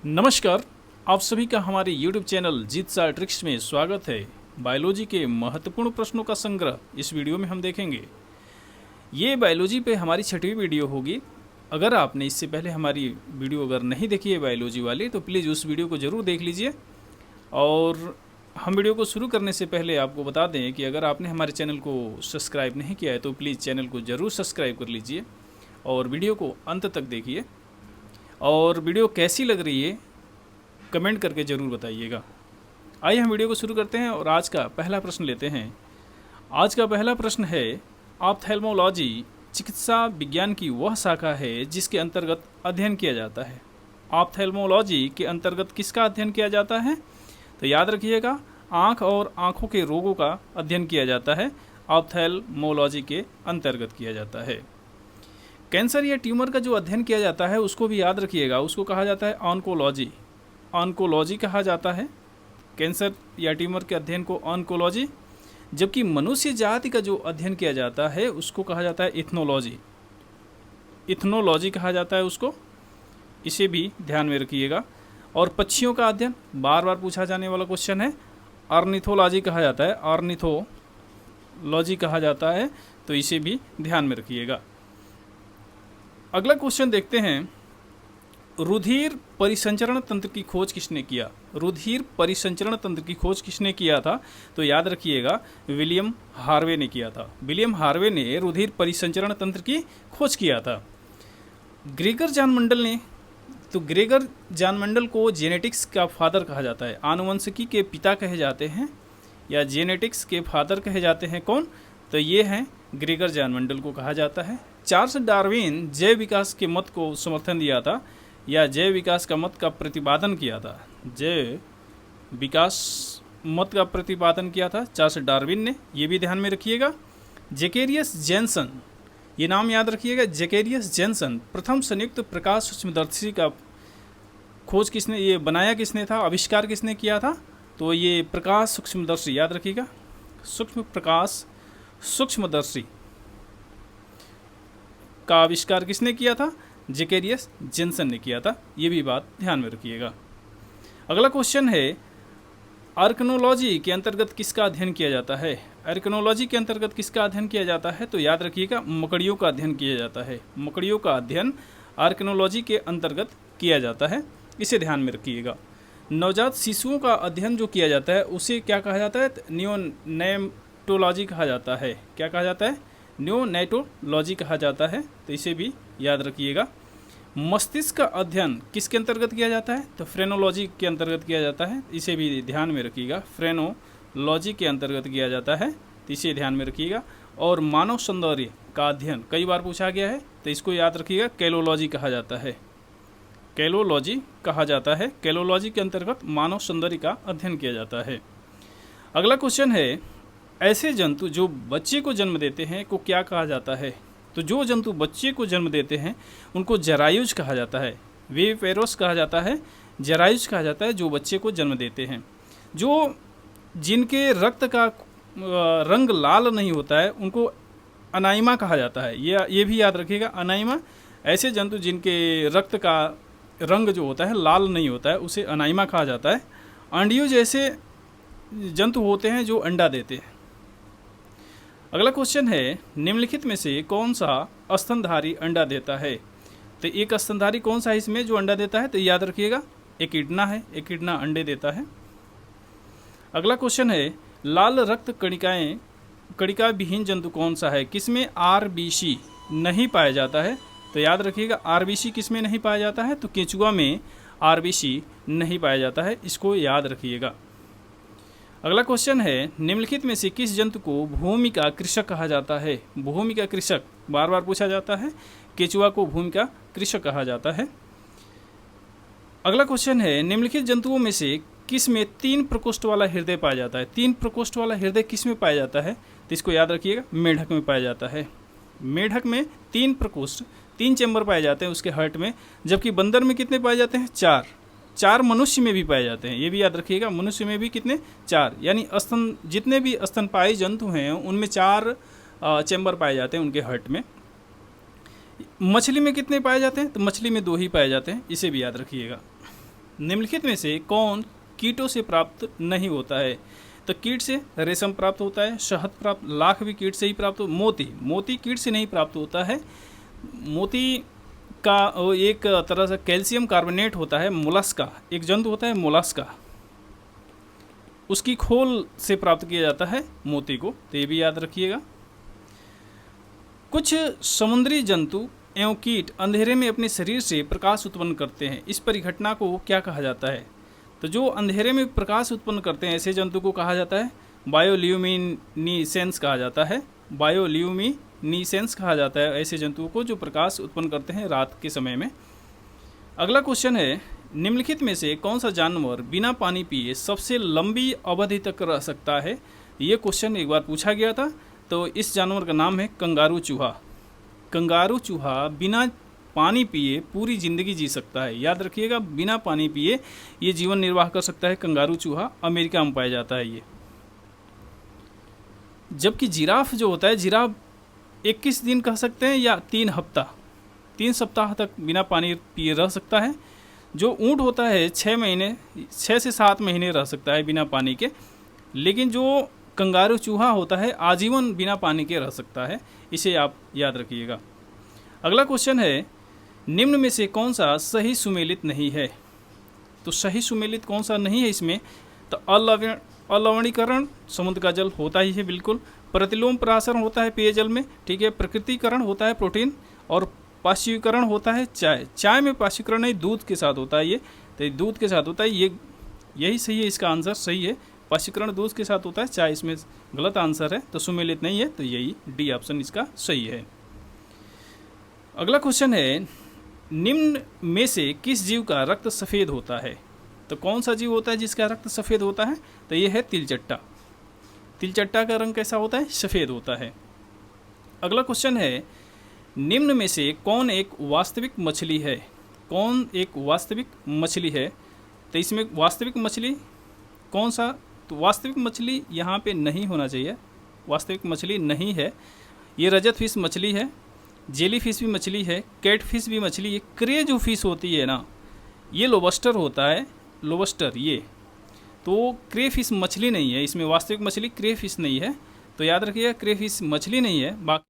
नमस्कार। आप सभी का हमारे YouTube चैनल जीत सार ट्रिक्स में स्वागत है। बायोलॉजी के महत्वपूर्ण प्रश्नों का संग्रह इस वीडियो में हम देखेंगे। ये बायोलॉजी पे हमारी 6वीं वीडियो होगी। अगर आपने इससे पहले हमारी वीडियो अगर नहीं देखी है बायोलॉजी वाली तो प्लीज़ उस वीडियो को ज़रूर देख लीजिए। और हम वीडियो को शुरू करने से पहले आपको बता दें कि अगर आपने हमारे चैनल को सब्सक्राइब नहीं किया है तो प्लीज़ चैनल को ज़रूर सब्सक्राइब कर लीजिए और वीडियो को अंत तक देखिए। और वीडियो कैसी लग रही है कमेंट करके ज़रूर बताइएगा। आइए हम वीडियो को शुरू करते हैं और आज का पहला प्रश्न लेते हैं। आज का पहला प्रश्न है, ऑप्थेल्मोलॉजी चिकित्सा विज्ञान की वह शाखा है जिसके अंतर्गत अध्ययन किया जाता है। ऑप्थेल्मोलॉजी के अंतर्गत किसका अध्ययन किया जाता है? तो याद रखिएगा, आँख और आँखों के रोगों का अध्ययन किया जाता है, ऑप्थेल्मोलॉजी के अंतर्गत किया जाता है। कैंसर या ट्यूमर का जो अध्ययन किया जाता है उसको भी याद रखिएगा, उसको कहा जाता है ऑन्कोलॉजी। ऑन्कोलॉजी कहा जाता है कैंसर या ट्यूमर के अध्ययन को ऑन्कोलॉजी। जबकि मनुष्य जाति का जो अध्ययन किया जाता है उसको कहा जाता है इथनोलॉजी। इथनोलॉजी कहा जाता है उसको, इसे भी ध्यान में रखिएगा। और पक्षियों का अध्ययन बार बार पूछा जाने वाला क्वेश्चन है, ऑर्निथोलॉजी कहा जाता है, ऑर्निथोलॉजी कहा जाता है, तो इसे भी ध्यान में रखिएगा। अगला क्वेश्चन देखते हैं, रुधिर परिसंचरण तंत्र की खोज किसने किया? रुधिर परिसंचरण तंत्र की खोज किसने किया था? तो याद रखिएगा, विलियम हार्वे ने किया था। विलियम हार्वे ने रुधिर परिसंचरण तंत्र की खोज किया था। ग्रेगर जॉन मेंडल ने, तो ग्रेगर जॉन मेंडल को जेनेटिक्स का फादर कहा जाता है, आनुवंशिकी के पिता कहे जाते हैं या जेनेटिक्स के फादर कहे जाते हैं। कौन? तो ये हैं ग्रेगर जॉन मेंडल को कहा जाता है। चार्ल्स डार्विन जैव विकास के मत को समर्थन दिया था या जैव विकास का मत का प्रतिपादन किया था। जैव विकास मत का प्रतिपादन किया था चार्ल्स डार्विन ने, ये भी ध्यान में रखिएगा। जेकेरियस जेनसन, ये नाम याद रखिएगा, जेकेरियस जेनसन प्रथम संयुक्त प्रकाश सूक्ष्मदर्शी का खोज किसने, ये बनाया किसने था, आविष्कार किसने किया था? तो ये प्रकाश सूक्ष्मदर्शी, याद रखिएगा, सूक्ष्म प्रकाश सूक्ष्मदर्शी का आविष्कार किसने किया था? जेकेरियस जेनसन ने किया था, ये भी बात ध्यान में रखिएगा। अगला क्वेश्चन है, आर्कनोलॉजी के अंतर्गत किसका अध्ययन किया जाता है? आर्कनोलॉजी के अंतर्गत किसका अध्ययन किया जाता है? तो याद रखिएगा, मकड़ियों का अध्ययन किया जाता है। मकड़ियों का अध्ययन आर्कनोलॉजी के अंतर्गत किया जाता है, इसे ध्यान में रखिएगा। नवजात शिशुओं का अध्ययन जो किया जाता है उसे क्या कहा जाता है? नियोनेटोलॉजी कहा जाता है। क्या कहा जाता है? नियोनेटोलॉजी कहा जाता है, तो इसे भी याद रखिएगा। मस्तिष्क का अध्ययन किसके अंतर्गत किया जाता है? तो फ्रेनोलॉजी के अंतर्गत किया जाता है, इसे भी ध्यान में रखिएगा। फ्रेनोलॉजी के अंतर्गत किया जाता है, तो इसे ध्यान में रखिएगा। और मानव सौंदर्य का अध्ययन कई बार पूछा गया है, तो इसको याद रखिएगा, कैलोलॉजी कहा जाता है। कैलोलॉजी कहा जाता है, कैलोलॉजी के अंतर्गत मानव सौंदर्य का अध्ययन किया जाता है। अगला क्वेश्चन है, ऐसे जंतु जो बच्चे को जन्म देते हैं को क्या कहा जाता है? तो जो जंतु बच्चे को जन्म देते हैं उनको जरायुज कहा जाता है, विविपेरस कहा जाता है, जरायुज कहा जाता है जो बच्चे को जन्म देते हैं। जो जिनके रक्त का रंग लाल नहीं होता है उनको अनाइमा कहा जाता है, ये भी याद रखिएगा, अनाइमा। ऐसे जंतु जिनके रक्त का रंग जो होता है लाल नहीं होता है उसे अनाइमा कहा जाता है। अंडियों जैसे जंतु होते हैं जो अंडा देते हैं। अगला क्वेश्चन है, निम्नलिखित में से कौन सा स्तनधारी अंडा देता है? तो एक स्तनधारी कौन सा है इसमें जो अंडा देता है? तो याद रखिएगा, एकिडना है, एकिडना अंडे देता है। अगला क्वेश्चन है, लाल रक्त कणिका विहीन जंतु कौन सा है? किसमें आरबीसी नहीं पाया जाता है? तो याद रखिएगा, आरबीसी किसमें नहीं पाया जाता है? तो केंचुआ में आरबीसी नहीं पाया जाता है, इसको याद रखिएगा। अगला क्वेश्चन है, निम्नलिखित में से किस जंतु को भूमि का कृषक कहा जाता है? भूमि का कृषक बार बार पूछा जाता है, केंचुआ को भूमि का कृषक कहा जाता है। अगला क्वेश्चन है, निम्नलिखित जंतुओं में से किस में 3 प्रकोष्ठ वाला हृदय पाया जाता है? 3 प्रकोष्ठ वाला हृदय किस में पाया जाता है? तो इसको याद रखिएगा, मेढक में पाया जाता है। मेढक में 3 प्रकोष्ठ, 3 चैम्बर पाए जाते हैं उसके हार्ट में, जबकि बंदर में कितने पाए जाते हैं? 4 मनुष्य में भी पाए जाते हैं, ये भी याद रखिएगा, मनुष्य में भी कितने? 4। यानी स्तन, जितने भी स्तनपायी जंतु हैं उनमें 4 चैम्बर पाए जाते हैं उनके हार्ट में। मछली में कितने पाए जाते हैं? तो मछली में 2 ही पाए जाते हैं, इसे भी याद रखिएगा। निम्नलिखित में से कौन कीटों से प्राप्त नहीं होता है? तो कीट से रेशम प्राप्त होता है, शहद प्राप्त, लाख भी कीट से ही प्राप्त हो, मोती कीट से नहीं प्राप्त होता है। मोती का एक तरह से कैल्शियम कार्बोनेट होता है, मोलस्का, एक जंतु होता है मोलस्का, उसकी खोल से प्राप्त किया जाता है मोती को, तो ये भी याद रखिएगा। कुछ समुद्री जंतु एवं कीट अंधेरे में अपने शरीर से प्रकाश उत्पन्न करते हैं, इस परिघटना को क्या कहा जाता है? तो जो अंधेरे में प्रकाश उत्पन्न करते हैं ऐसे जंतु को कहा जाता है बायोल्यूमिनिसेंस कहा जाता है। बायोल्यूमिनिसेंस कहा जाता है ऐसे जंतुओं को जो प्रकाश उत्पन्न करते हैं रात के समय में। अगला क्वेश्चन है, निम्नलिखित में से कौन सा जानवर बिना पानी पिए सबसे लंबी अवधि तक रह सकता है? ये क्वेश्चन एक बार पूछा गया था। तो इस जानवर का नाम है कंगारू चूहा। कंगारू चूहा बिना पानी पिए पूरी ज़िंदगी जी सकता है, याद रखिएगा, बिना पानी पिए ये जीवन निर्वाह कर सकता है कंगारू चूहा। अमेरिका में पाया जाता है ये। जबकि जिराफ जो होता है, जिराफ 21 दिन कह सकते हैं या 3 सप्ताह तक बिना पानी पिए रह सकता है। जो ऊँट होता है 6 से 7 महीने रह सकता है बिना पानी के। लेकिन जो कंगारू चूहा होता है आजीवन बिना पानी के रह सकता है, इसे आप याद रखिएगा। अगला क्वेश्चन है, निम्न में से कौन सा सही सुमेलित नहीं है? तो सही सुमेलित कौन सा नहीं है इसमें? तो अलवणीकरण समुद्र का जल होता ही है बिल्कुल, प्रतिलोम परासरण होता है पेयजल में, ठीक है, प्रकृतिकरण होता है प्रोटीन, और पाश्चीकरण होता है चाय में पाश्चीकरण नहीं, दूध के साथ होता है ये, तो दूध के साथ होता है, ये यही सही है, इसका आंसर सही है। पाश्चीकरण दूध के साथ होता है, चाय इसमें गलत आंसर है, तो सुमेलित नहीं है, तो यही डी ऑप्शन इसका सही है। अगला क्वेश्चन है, निम्न में से किस जीव का रक्त सफ़ेद होता है? तो कौन सा जीव होता है जिसका रक्त सफ़ेद होता है? तो ये है तिलचट्टा। तिलचट्टा का रंग कैसा होता है? सफ़ेद होता है। अगला क्वेश्चन है, निम्न में से कौन एक वास्तविक मछली है? कौन एक वास्तविक मछली है? तो इसमें वास्तविक मछली कौन सा? तो वास्तविक मछली यहाँ पे नहीं होना चाहिए, वास्तविक मछली नहीं है। ये रजत फिश मछली है, जेली फिश भी मछली है, कैट फिश भी मछली है, क्रे जो फिश होती है ना, ये लोबस्टर होता है, लोबस्टर ये, तो क्रे फिश मछली नहीं है, इसमें वास्तविक मछली क्रे फिश नहीं है, तो याद रखिएगा क्रे फिश मछली नहीं है। बाकी